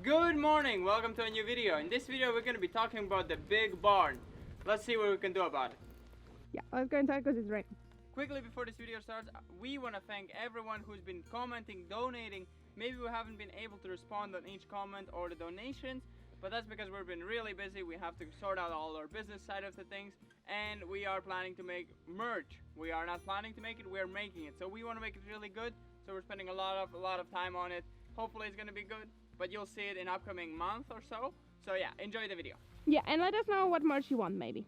Good morning, welcome to a new video. In this video we're going to be talking about the big barn. Let's see what we can do about it. Yeah, let's go inside because it's raining. Quickly before this video starts, we want to thank everyone who's been commenting, donating. Maybe we haven't been able to respond on each comment or the donations, but that's because we've been really busy. We have to sort out all our business side of the things, and we are planning to make merch. We are not planning to make it, we're making it. So we want to make it really good, so we're spending a lot of time on it. Hopefully it's going to be good, but you'll see it in upcoming month or so. So yeah, enjoy the video. Yeah, and let us know what merch you want, maybe.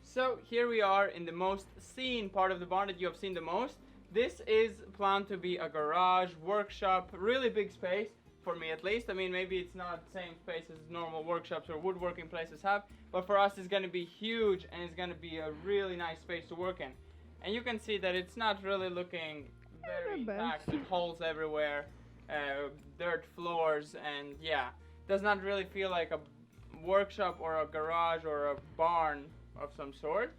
So here we are in the most seen part of the barn that you have seen the most. This is planned to be a garage, workshop, really big space, for me at least. I mean, maybe it's not the same space as normal workshops or woodworking places have, but for us it's going to be huge and it's going to be a really nice space to work in. And you can see that it's not really looking very packed with holes everywhere, dirt floors, and yeah, does not really feel like a workshop or a garage or a barn of some sort.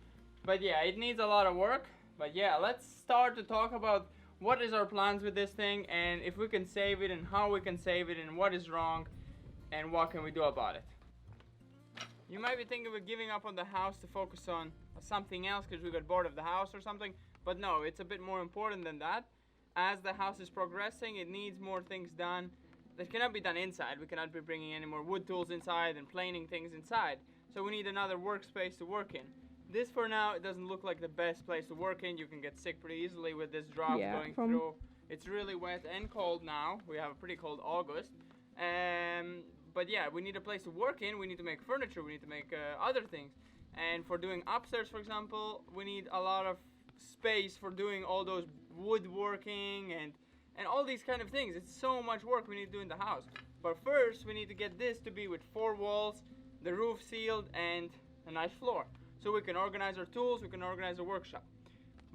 But yeah, it needs a lot of work. But yeah, let's start to talk about what is our plans with this thing, and if we can save it, and how we can save it, and what is wrong, and what can we do about it. You might be thinking we're giving up on the house to focus on something else because we got bored of the house or something, but no, it's a bit more important than that. As the house is progressing, it needs more things done that cannot be done inside. We cannot be bringing any more wood tools inside and planing things inside, so we need another workspace to work in. This for now, it doesn't look like the best place to work in. You can get sick pretty easily with this draft going through. It's really wet and cold now. We have a pretty cold August. But yeah, we need a place to work in. We need to make furniture. We need to make other things. And for doing upstairs, for example, we need a lot of space for doing all those woodworking and all these kind of things. It's so much work we need to do in the house. But first, we need to get this to be with 4 walls, the roof sealed, and a nice floor. So we can organize our tools, we can organize a workshop.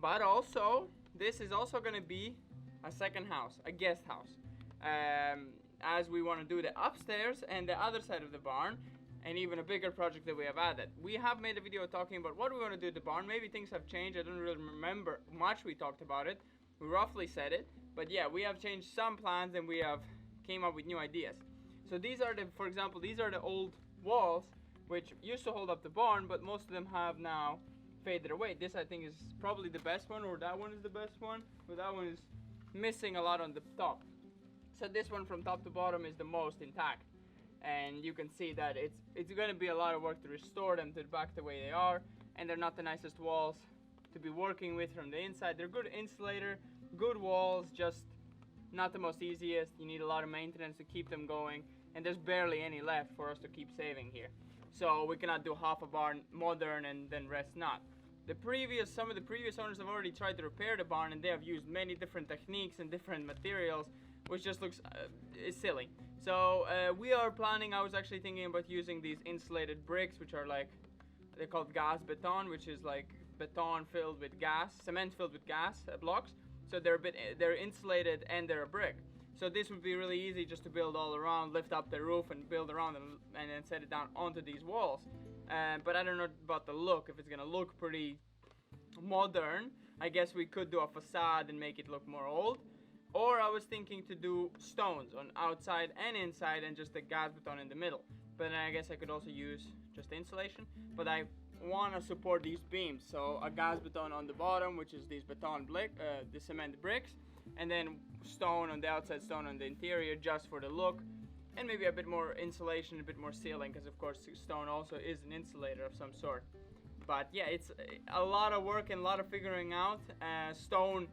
But also, this is also going to be a second house, a guest house. As we want to do the upstairs and the other side of the barn, and even a bigger project that we have added. We have made a video talking about what we want to do to the barn. Maybe things have changed, I don't really remember much we talked about it. We roughly said it, but yeah, we have changed some plans and we have came up with new ideas. So these are for example, these are the old walls which used to hold up the barn, but most of them have now faded away. This I think is probably the best one, or that one is the best one, but that one is missing a lot on the top. So this one from top to bottom is the most intact, and you can see that it's going to be a lot of work to restore them to back the way they are, and they're not the nicest walls to be working with from the inside. They're good insulator, good walls, just not the most easiest. You need a lot of maintenance to keep them going, and there's barely any left for us to keep saving here. So we cannot do half a barn modern and then rest not. Some of the previous owners have already tried to repair the barn, and they have used many different techniques and different materials, which just looks silly. So we are planning, I was actually thinking about using these insulated bricks, which are like, they're called gas beton, which is like beton filled with gas, cement filled with gas blocks. So they're insulated and they're a brick. So this would be really easy just to build all around, lift up the roof and build around and then set it down onto these walls. But I don't know about the look, if it's gonna look pretty modern. I guess we could do a facade and make it look more old. Or I was thinking to do stones on outside and inside and just the gas beton in the middle. But then I guess I could also use just insulation. But I want to support these beams. So a gas beton on the bottom, which is these the cement bricks. And then stone on the outside, stone on the interior, just for the look, and maybe a bit more insulation, a bit more sealing, because of course stone also is an insulator of some sort. But yeah, it's a lot of work and a lot of figuring out. Stone,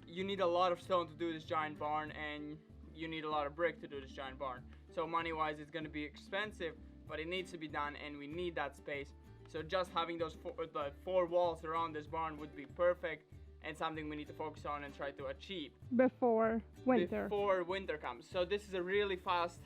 you need a lot of stone to do this giant barn, and you need a lot of brick to do this giant barn. So money wise it's going to be expensive, but it needs to be done and we need that space. So just having those four walls around this barn would be perfect, and something we need to focus on and try to achieve before winter. Before winter comes. So this is a really fast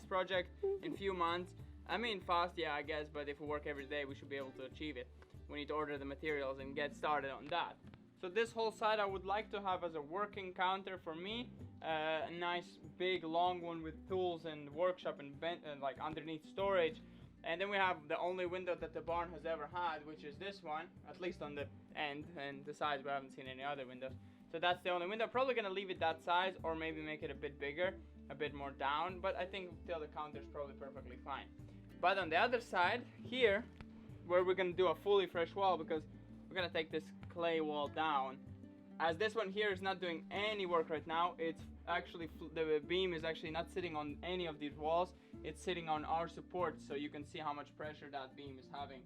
project in few months. I mean fast, yeah, I guess, but if we work every day we should be able to achieve it. We need to order the materials and get started on that. So this whole side I would like to have as a working counter for me, a nice big long one with tools and workshop and like underneath storage. And then we have the only window that the barn has ever had, which is this one, at least on the end, and the sides we haven't seen any other windows. So that's the only window. Probably gonna leave it that size or maybe make it a bit bigger. a bit more down, but I think till the counter is probably perfectly fine. But on the other side here, where we're gonna do a fully fresh wall, because we're gonna take this clay wall down, as this one here is not doing any work right now. It's actually the beam is actually not sitting on any of these walls, it's sitting on our supports, so you can see how much pressure that beam is having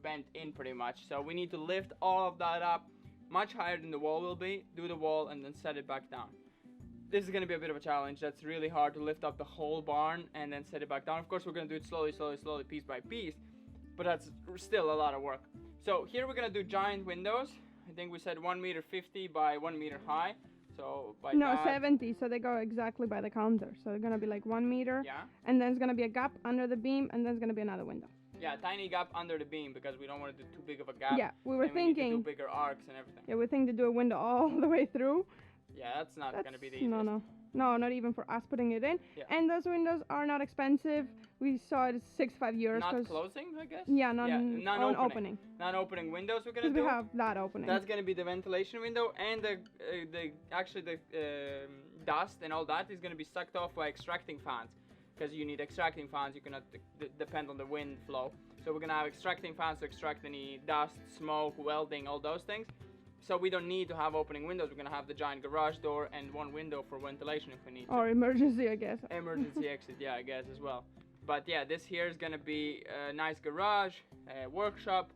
bent in pretty much. So we need to lift all of that up much higher than the wall will be, do the wall, and then set it back down. This is going to be a bit of a challenge. That's really hard to lift up the whole barn and then set it back down. Of course, we're going to do it slowly, piece by piece, but that's still a lot of work. So here we're going to do giant windows. I think we said 1.50 meters by 1 meter high. So by no, that, 70, so they go exactly by the counter. So they're gonna be like 1 meter, yeah, and then there's gonna be a gap under the beam, and then there's gonna be another window. yeah, tiny gap under the beam because we don't want to do too big of a gap. Yeah, we were and we need to thinking. do bigger arcs and everything. Yeah, we think to do a window all the way through. Yeah, that's not going to be the easiest. No, not even for us putting it in. Yeah. And those windows are not expensive. We saw it 65 euros. Not closing, I guess? Yeah, non-opening. Non-opening windows we're going to Because do. we have that opening. That's going to be the ventilation window, and the dust and all that is going to be sucked off by extracting fans. Because you need extracting fans, you cannot depend on the wind flow. So we're going to have extracting fans to extract any dust, smoke, welding, all those things. So we don't need to have opening windows. We're going to have the giant garage door and one window for ventilation if we need to. Or emergency, I guess. Emergency exit, yeah, I guess as well. But yeah, this here is going to be a nice garage, workshop.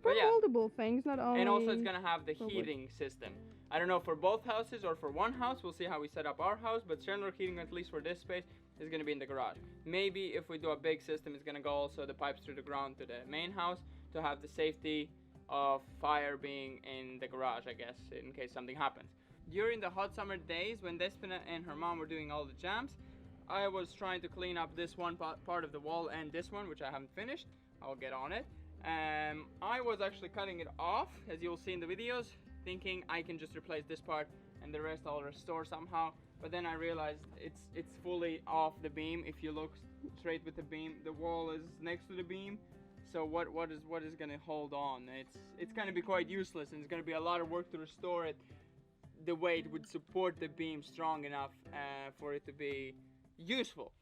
For But yeah. multiple things, not only... And also it's going to have the for wood. heating system. I don't know for both houses or for one house. We'll see how we set up our house. But general heating, at least for this space, is going to be in the garage. Maybe if we do a big system, it's going to go also the pipes through the ground to the main house to have the safety of fire being in the garage, I guess, in case something happens. During the hot summer days when Despina and her mom were doing all the jams, I was trying to clean up this one part of the wall and this one, which I haven't finished. I'll get on it. I was actually cutting it off, as you'll see in the videos, thinking I can just replace this part and the rest I'll restore somehow. But then I realized it's fully off the beam. If you look straight with the beam, the wall is next to the beam. So what is going to hold on? It's going to be quite useless, and it's going to be a lot of work to restore it the way it would support the beam strong enough for it to be useful.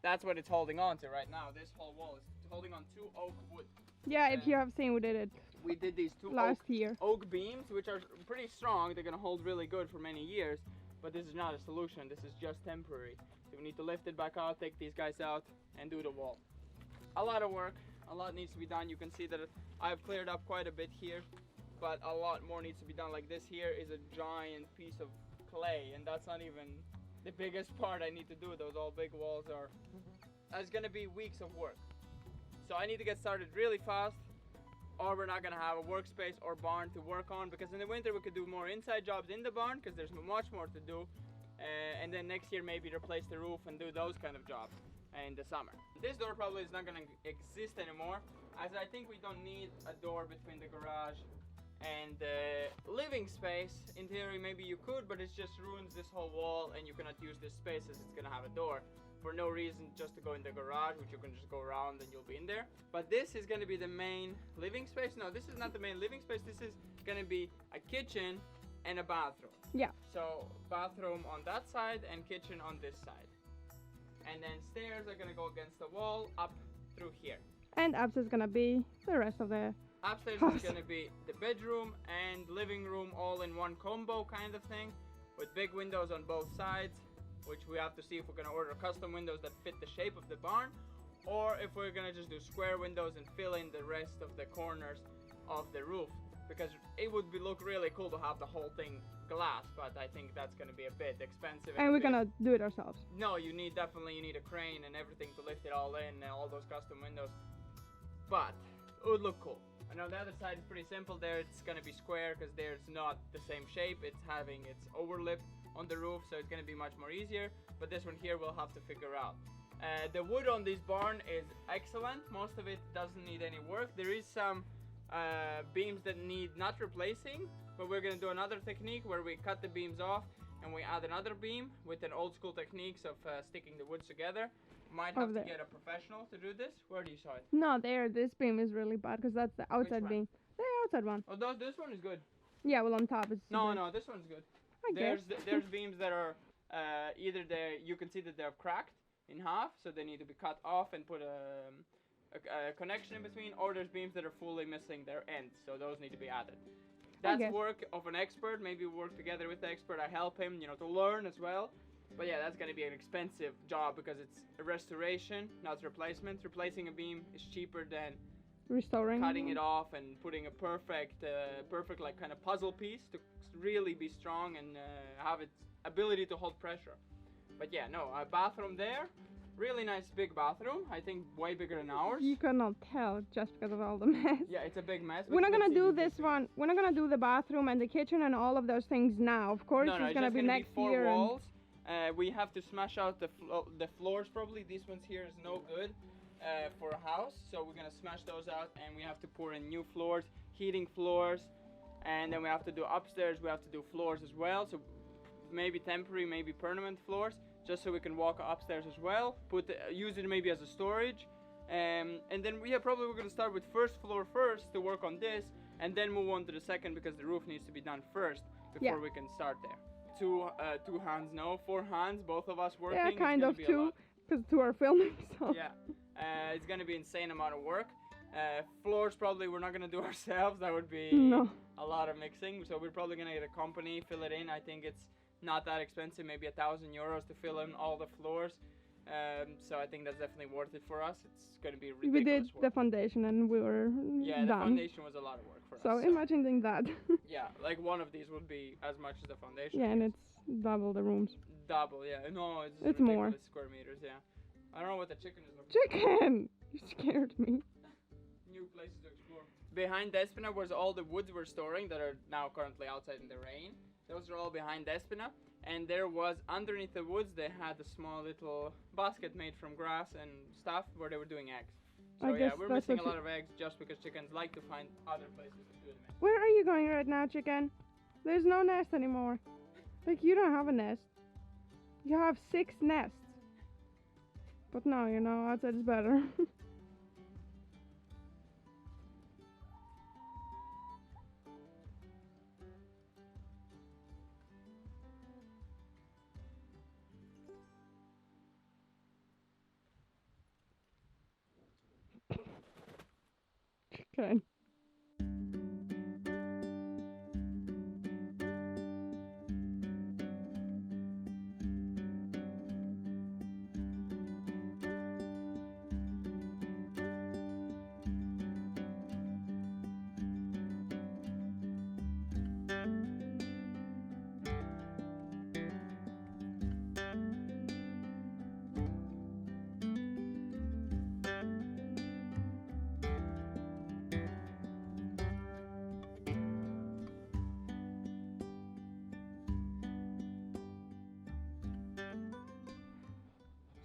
That's what it's holding on to right now. This whole wall is holding on 2 oak wood. Yeah, if you have seen, we did it We did these 2 last year. oak beams, which are pretty strong. They're gonna hold really good for many years, but this is not a solution. This is just temporary So we need to lift it back out, take these guys out, and do the wall. A lot of work, a lot needs to be done. You can see that I've cleared up quite a bit here, but a lot more needs to be done. Like this here is a giant piece of clay, and that's not even the biggest part I need to do. Those all big walls are, it's gonna be weeks of work. So I need to get started really fast, or we're not gonna have a workspace or barn to work on, because in the winter we could do more inside jobs in the barn because there's much more to do. And then next year maybe replace the roof and do those kind of jobs in the summer. This door probably is not gonna exist anymore, as I think we don't need a door between the garage and the living space. In theory maybe you could, but it just ruins this whole wall and you cannot use this space as it's gonna have a door for no reason, just to go in the garage, which you can just go around and you'll be in there. But this is gonna be the main living space. No, this is not the main living space. This is gonna be a kitchen and a bathroom. Yeah. So bathroom on that side and kitchen on this side. And then stairs are gonna go against the wall up through here. And upstairs is gonna be the rest of the Upstairs house. is gonna be the bedroom and living room all in one combo kind of thing, with big windows on both sides, which we have to see if we're gonna order custom windows that fit the shape of the barn, or if we're gonna just do square windows and fill in the rest of the corners of the roof, because it would look really cool to have the whole thing glass, but I think that's gonna be a bit expensive. and we're gonna do it ourselves. No, you need a crane and everything to lift it all in, and all those custom windows. But it would look cool. And on the other side, it's pretty simple. There, it's gonna be square because there's not the same shape. It's having its overlip on the roof, so it's gonna be much more easier. But this one here, we'll have to figure out. The wood on this barn is excellent. Most of it doesn't need any work. There is some beams that need not replacing, but we're gonna do another technique where we cut the beams off and we add another beam with an old school techniques of sticking the woods together. Might have to get a professional to do this. Where do you saw it? No, there. This beam is really bad because that's the outside beam. The outside one. Oh, this one is good. Yeah, well on top it's. No, this one's good. I guess. There's beams that are either you can see that they're cracked in half, so they need to be cut off and put a connection in between, or there's beams that are fully missing their ends, so those need to be added. That's work of an expert. Maybe we work together with the expert. I help him, to learn as well. But yeah, that's gonna be an expensive job because it's a restoration, not replacement. Replacing a beam is cheaper than restoring, cutting it off and putting a perfect like kind of puzzle piece to really be strong and have its ability to hold pressure. But yeah, no, a bathroom there, really nice big bathroom. I think way bigger than ours. You cannot tell just because of all the mess. Yeah, it's a big mess. We're not gonna do this one. We're not gonna do the bathroom and the kitchen and all of those things now. Of course, it's gonna be next year. Walls. We have to smash out the floors probably. These ones here is no good for a house, so we're gonna smash those out, and we have to pour in new floors, heating floors, and then we have to do upstairs. We have to do floors as well, so maybe temporary, maybe permanent floors, just so we can walk upstairs as well. Use it maybe as a storage, and then probably we're gonna start with first floor first to work on this, and then move on to the second because the roof needs to be done first before we can start there. Two hands, no, 4 hands, both of us working. Yeah, kind of two, because 2 are filming. So. Yeah, it's gonna be insane amount of work. Floors probably we're not gonna do ourselves. That would be a lot of mixing. So we're probably gonna get a company, fill it in. I think it's not that expensive, maybe €1,000 to fill in all the floors. So I think that's definitely worth it for us. It's gonna be ridiculous. We did work. the foundation and we were done. The foundation was a lot of work for us. So imagine doing that. Yeah, like one of these would be as much as the foundation. Yeah, and it's double the rooms. Double, yeah. No, it's more. Square meters, yeah. I don't know what the chicken is looking Chicken! You scared me. New places to explore. Behind Despina was all the woods we're storing that are now currently outside in the rain. Those are all behind Despina. And there was, underneath the woods, they had a small little basket made from grass and stuff where they were doing eggs. So yeah, we're missing a lot of eggs just because chickens like to find other places to do them in. Where are you going right now, chicken? There's no nest anymore. Like, you don't have a nest. You have 6 nests. But now, outside is better. Okay.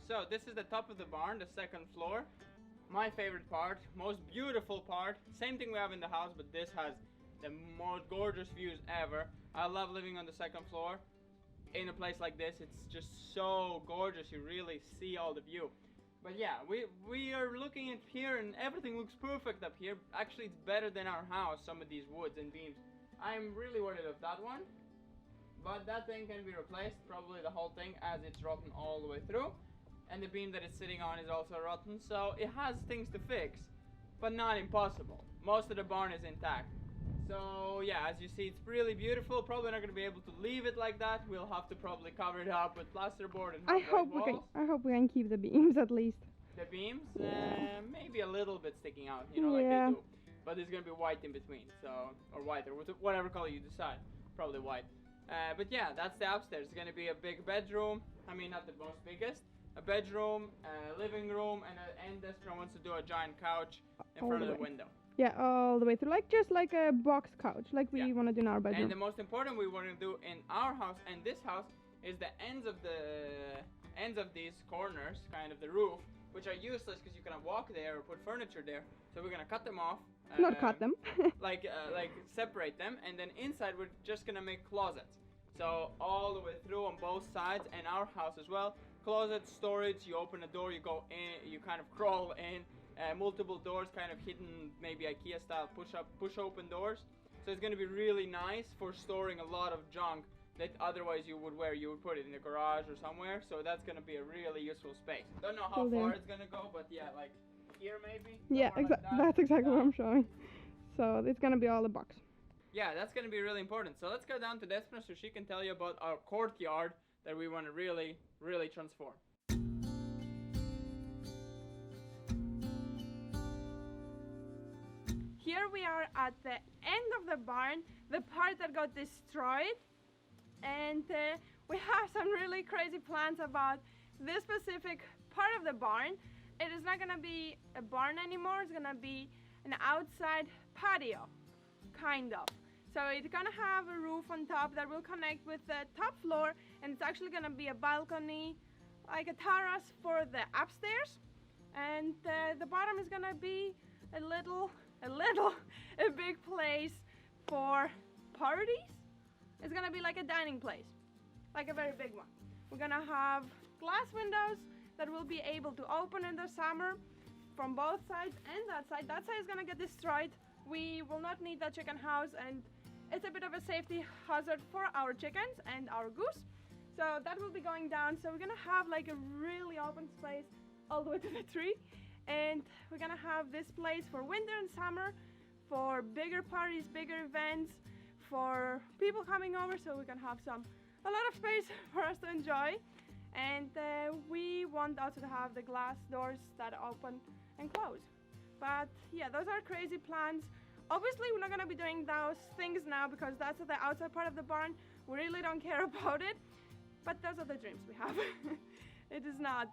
So this is the top of the barn, the second floor. My favorite part, most beautiful part. Same thing we have in the house, but this has the most gorgeous views ever. I love living on the second floor. In a place like this, it's just so gorgeous. You really see all the view. But yeah, we are looking at here and everything looks perfect up here. Actually, it's better than our house, some of these woods and beams. I'm really worried of that one. But that thing can be replaced, probably the whole thing, as it's rotten all the way through. And the beam that it's sitting on is also rotten, so it has things to fix, but not impossible. Most of the barn is intact. So yeah, as you see, it's really beautiful. Probably not going to be able to leave it like that. We'll have to probably cover it up with plasterboard and I hope we can keep the beams at least. The beams, maybe a little bit sticking out, you know, like Yeah. they do. But it's going to be white in between, so, or white, or whatever color you decide. Probably white. But yeah, that's the upstairs. It's going to be a big bedroom. I mean, not the most biggest. A bedroom, a living room, and Despina wants to do a giant couch in front of the window. Yeah, all the way through, just like a box couch, like we want to do in our bedroom. And the most important we want to do in our house and this house is the ends of these corners, kind of the roof, which are useless because you cannot walk there or put furniture there. So we're gonna cut them off. Not cut them. like separate them, and then inside we're just gonna make closets. So all the way through on both sides, and our house as well. Closet, storage, you open a door, you go in, you kind of crawl in. Multiple doors, kind of hidden, maybe IKEA style push open doors. So it's going to be really nice for storing a lot of junk that otherwise you would put it in the garage or somewhere. So that's going to be a really useful space. Don't know how far it's going to go, but yeah, like here maybe. Yeah, that's exactly what I'm showing. So it's going to be all the box. Yeah, that's going to be really important. So let's go down to Despina so she can tell you about our courtyard that we want to really, really transform. Here we are at the end of the barn, the part that got destroyed, and we have some really crazy plans about this specific part of the barn. It is not gonna be a barn anymore, it's gonna be an outside patio, kind of. So it's gonna have a roof on top that will connect with the top floor, and it's actually gonna be a balcony, like a terrace for the upstairs, and the bottom is gonna be a big place for parties. It's gonna be like a dining place, like a very big one. We're gonna have glass windows that will be able to open in the summer from both sides and that side. That side is gonna get destroyed. We will not need that chicken house, and it's a bit of a safety hazard for our chickens and our goose. So that will be going down. So we're gonna have like a really open space all the way to the tree. And we're gonna have this place for winter and summer, for bigger parties, bigger events, for people coming over, so we can have a lot of space for us to enjoy. And we want also to have the glass doors that open and close. But yeah, those are crazy plans. Obviously, we're not gonna be doing those things now because that's the outside part of the barn. We really don't care about it, but those are the dreams we have. It is not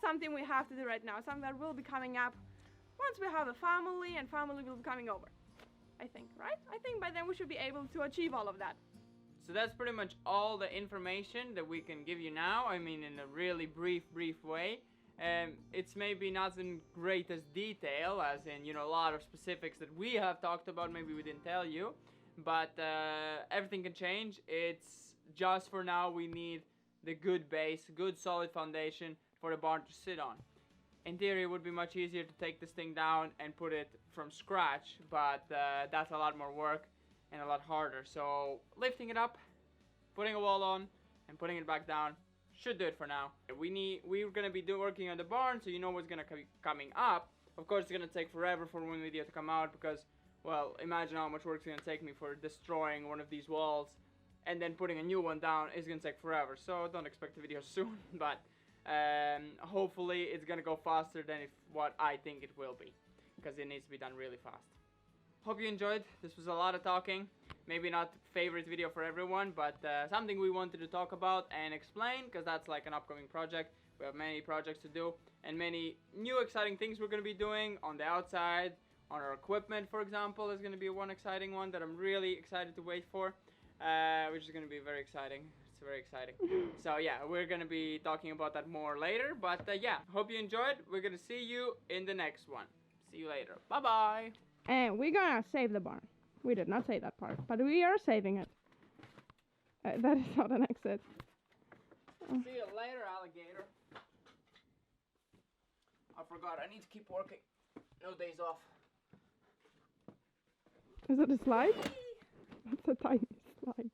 something we have to do right now, something that will be coming up once we have a family and family will be coming over, I think, right? I think by then we should be able to achieve all of that. So that's pretty much all the information that we can give you now. I mean, in a really brief way. It's maybe not in greatest detail, as in, you know, a lot of specifics that we have talked about, maybe we didn't tell you, but everything can change. It's just for now we need the good base, good solid foundation for the barn to sit on. In theory, it would be much easier to take this thing down and put it from scratch, but that's a lot more work and a lot harder. So lifting it up, putting a wall on, and putting it back down should do it for now. We're gonna be working on the barn, so you know what's gonna be coming up. Of course, it's gonna take forever for one video to come out because, well, imagine how much work it's gonna take me for destroying one of these walls and then putting a new one down is gonna take forever. So don't expect a video soon, but hopefully it's gonna go faster than what I think it will be, because it needs to be done really fast. Hope you enjoyed. This was a lot of talking. Maybe not favorite video for everyone, but something we wanted to talk about and explain, because that's like an upcoming project. We have many projects to do and many new exciting things we're going to be doing on the outside. On our equipment, for example, is going to be one exciting one that I'm really excited to wait for, which is going to be very exciting. It's very exciting. So yeah, we're gonna be talking about that more later. But yeah, hope you enjoyed. We're gonna see you in the next one. See you later. Bye bye. And we're gonna save the barn. We did not say that part, but we are saving it. That is not an exit. See you later, alligator. I forgot, I need to keep working. No days off. Is it a slide? That's a tiny slide.